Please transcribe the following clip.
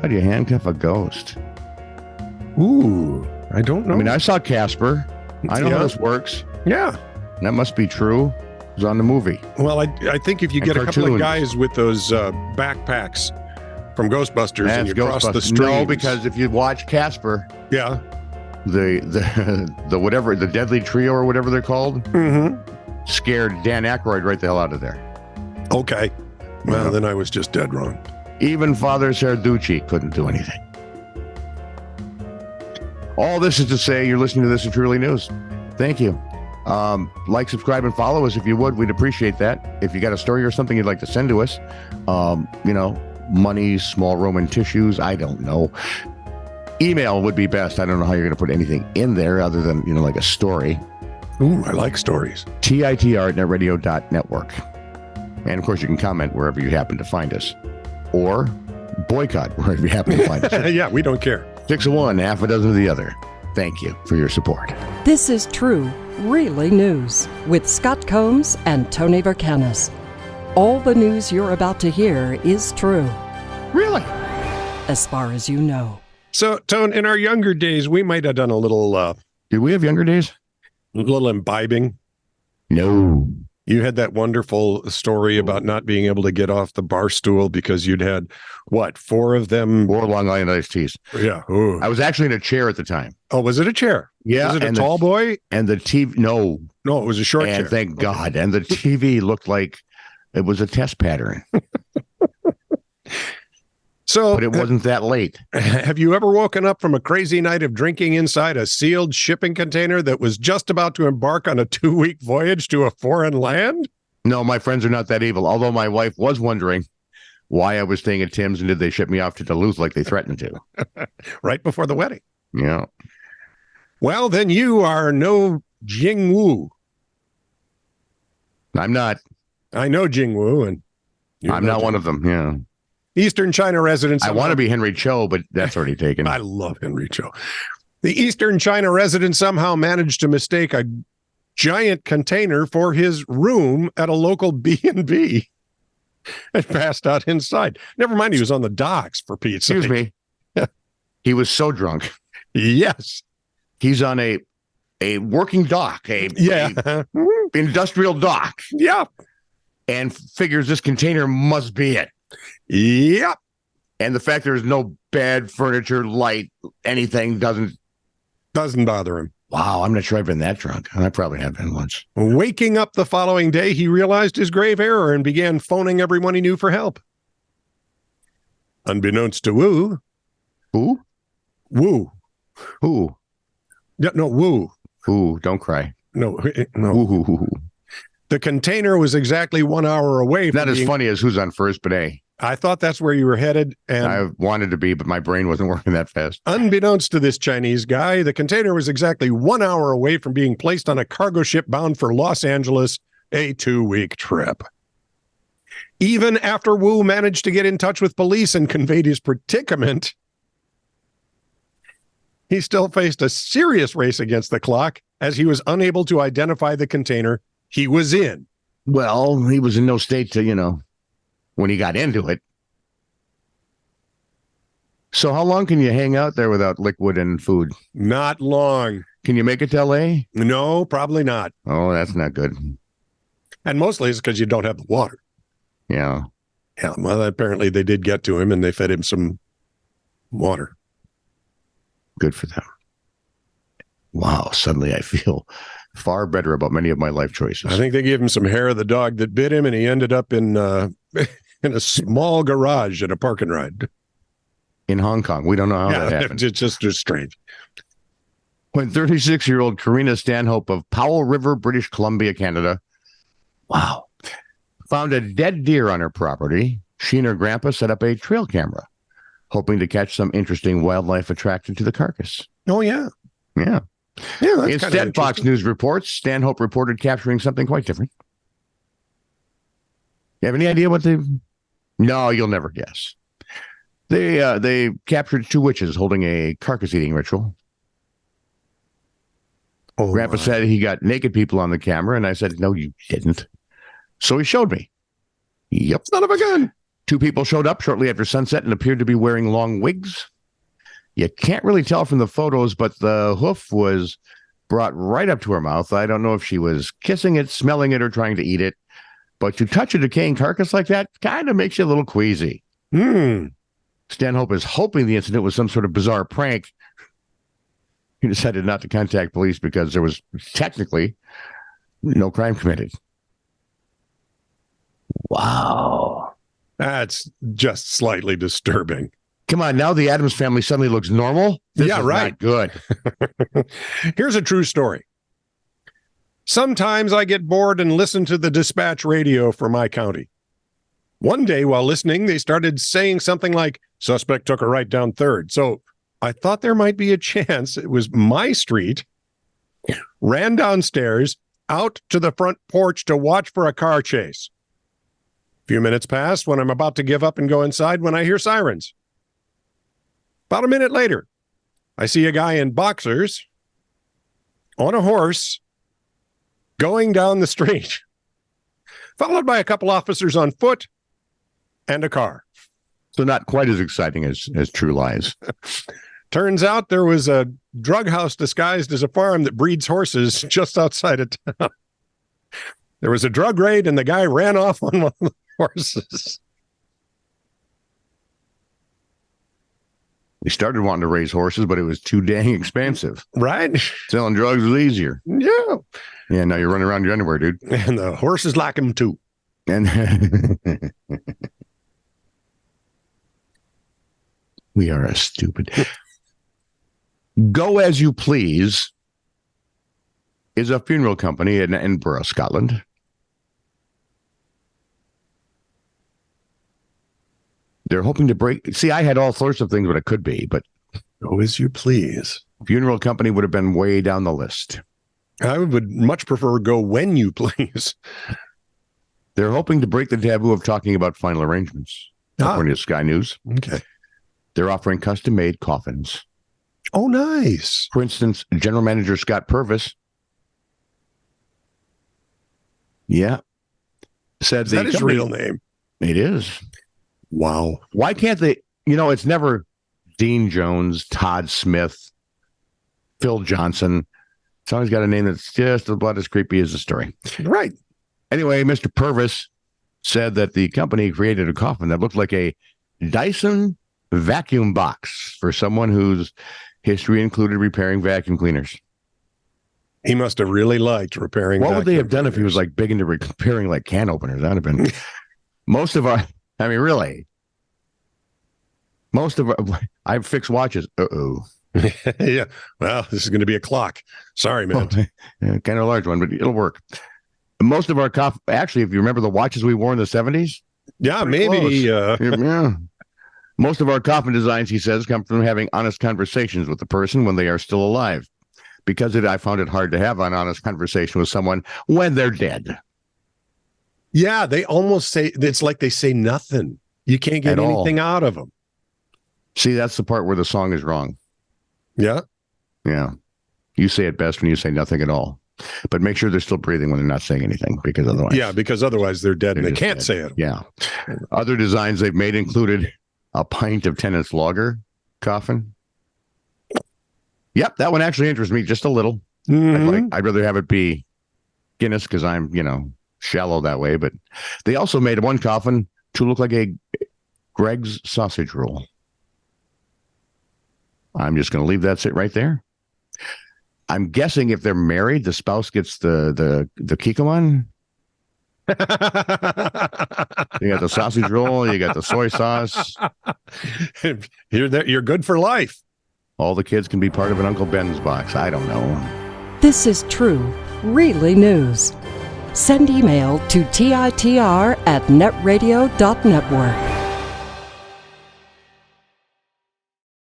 How do you handcuff a ghost? Ooh, I don't know. I mean, I saw Casper. I know how this works. Yeah. That must be true. It was on the movie. Well, I think if you get a couple of guys with those backpacks from Ghostbusters and you cross the streams. No, because if you watch Casper, yeah, the whatever, the Deadly Trio or whatever they're called, scared Dan Aykroyd right the hell out of there. Okay. Well, then I was just dead wrong. Even Father Sarducci couldn't do anything. All this is to say you're listening to This Is Truly News. Thank you. Like, subscribe, and follow us if you would. We'd appreciate that. If you got a story or something you'd like to send to us, money, small Roman tissues, I don't know. Email would be best. I don't know how you're going to put anything in there other than, like a story. Ooh, I like stories. TITR@netradio.network. And, of course, you can comment wherever you happen to find us. Or boycott wherever you happen to find us. Yeah, we don't care. 6 of one, half a dozen of the other. Thank you for your support. This is True, Really News with Scott Combs and Tony Vercanis. All the news you're about to hear is true. Really? As far as you know. So, Tone, in our younger days, we might have done a little... Did we have younger days? A little imbibing. No. You had that wonderful story about not being able to get off the bar stool because you'd had, what, 4 of them? 4 Long Island iced teas. Yeah. Ooh. I was actually in a chair at the time. Oh, was it a chair? Yeah. Was it a tall boy? And the TV, no. No, it was a short chair. And thank God. And the TV looked like it was a test pattern. But it wasn't that late. Have you ever woken up from a crazy night of drinking inside a sealed shipping container that was just about to embark on a 2-week voyage to a foreign land? No, my friends are not that evil. Although my wife was wondering why I was staying at Tim's and did they ship me off to Duluth like they threatened to. Right before the wedding. Yeah. Well, then you are no Jing Wu. I'm not. I know Jing Wu, and I'm not one of them. Yeah. Eastern China residents. I want to be Henry Cho, but that's already taken. I love Henry Cho. The Eastern China resident somehow managed to mistake a giant container for his room at a local B&B and passed out inside. Never mind, he was on the docks, for Pete's sake. Excuse me. He was so drunk. Yes. He's on a working dock, a industrial dock. Yeah. And figures this container must be it. Yep. And the fact there's no bed, furniture, light, anything doesn't bother him. Wow, I'm not sure I've been that drunk. I probably have been once. Waking up the following day, he realized his grave error and began phoning everyone he knew for help. Unbeknownst to Wu. Who? Wu. Who? No, Wu. Who? Don't cry. No. Woo. The container was exactly 1 hour away. Not as funny as Who's on First, but hey. I thought that's where you were headed. And I wanted to be, but my brain wasn't working that fast. Unbeknownst to this Chinese guy, the container was exactly 1 hour away from being placed on a cargo ship bound for Los Angeles, a 2-week trip. Even after Wu managed to get in touch with police and conveyed his predicament, he still faced a serious race against the clock as he was unable to identify the container he was in. Well, he was in no state to, when he got into it. So how long can you hang out there without liquid and food? Not long. Can you make it to L.A.? No, probably not. Oh, that's not good. And mostly it's because you don't have the water. Yeah. Yeah, well, apparently they did get to him and they fed him some water. Good for them. Wow, suddenly I feel far better about many of my life choices. I think they gave him some hair of the dog that bit him, and he ended up in in a small garage at a park and ride. In Hong Kong. We don't know how that happened. It's just strange. When 36-year-old Karina Stanhope of Powell River, British Columbia, Canada, found a dead deer on her property, she and her grandpa set up a trail camera, hoping to catch some interesting wildlife attracted to the carcass. Oh, yeah. Yeah. Yeah, that's Instead, Fox News reports Stanhope reported capturing something quite different. You have any idea what they... No, you'll never guess. They captured 2 witches holding a carcass eating ritual. Oh, Grandpa said he got naked people on the camera, and I said, no, you didn't. So he showed me. Yep. Son of a gun. Two people showed up shortly after sunset and appeared to be wearing long wigs. You can't really tell from the photos, but the hoof was brought right up to her mouth. I don't know if she was kissing it, smelling it, or trying to eat it. But to touch a decaying carcass like that kind of makes you a little queasy. Stanhope is hoping the incident was some sort of bizarre prank. He decided not to contact police because there was technically no crime committed. Wow. That's just slightly disturbing. Come on, now the Addams family suddenly looks normal? This is right. Not good. Here's a true story. Sometimes I get bored and listen to the dispatch radio for my county. One day while listening, they started saying something like, suspect took a right down 3rd. So I thought there might be a chance it was my street, ran downstairs, out to the front porch to watch for a car chase. A few minutes passed when I'm about to give up and go inside when I hear sirens. About a minute later, I see a guy in boxers on a horse going down the street, followed by a couple officers on foot and a car. So not quite as exciting as True Lies. Turns out there was a drug house disguised as a farm that breeds horses just outside of town. There was a drug raid and the guy ran off on one of the horses. We started wanting to raise horses, but it was too dang expensive. Right? Selling drugs was easier. Yeah. Yeah, now you're running around your underwear, dude. And the horses like him too. And we are a stupid. Go As You Please is a funeral company in Edinburgh, Scotland. They're hoping to break. See, I had all sorts of things what it could be, but Go As You Please. Funeral company would have been way down the list. I would much prefer Go When You Please. They're hoping to break the taboo of talking about final arrangements, according to Sky News. Okay. They're offering custom-made coffins. Oh, nice. For instance, General Manager Scott Purvis, said Is that his real name? It is. Wow. Why can't they? It's never Dean Jones, Todd Smith, Phil Johnson. It's always got a name that's just about as creepy as the story. Right. Anyway, Mr. Purvis said that the company created a coffin that looked like a Dyson vacuum box for someone whose history included repairing vacuum cleaners. He must have really liked repairing. What would they have done if he was like big into repairing like can openers? That'd have been most of our. I mean, really, most of our. I've fixed watches. Yeah. Well, this is going to be a clock. Sorry, man. Yeah, kind of a large one, but it'll work. Most of our actually, if you remember the watches we wore in the 70s. Yeah, maybe. Yeah. Most of our coffin designs, he says, come from having honest conversations with the person when they are still alive. Because I found it hard to have an honest conversation with someone when they're dead. Yeah, they almost say, it's like they say nothing. You can't get anything out of them. See, that's the part where the song is wrong. Yeah. Yeah. You say it best when you say nothing at all. But make sure they're still breathing when they're not saying anything, because otherwise. Yeah, because otherwise they're dead and they can't dead. say it. Yeah. Other designs they've made included a pint of Tennant's Lager coffin. Yep, that one actually interests me just a little. Mm-hmm. I'd rather have it be Guinness because I'm, shallow that way. But they also made one coffin to look like a Greg's sausage roll. I'm just going to leave that sit right there. I'm guessing if they're married, the spouse gets the kikkoman. You got the sausage roll, you got the soy sauce. You're good for life. All the kids can be part of an Uncle Ben's box. I don't know. This is true, really news. Send email to TITR@netradio.network.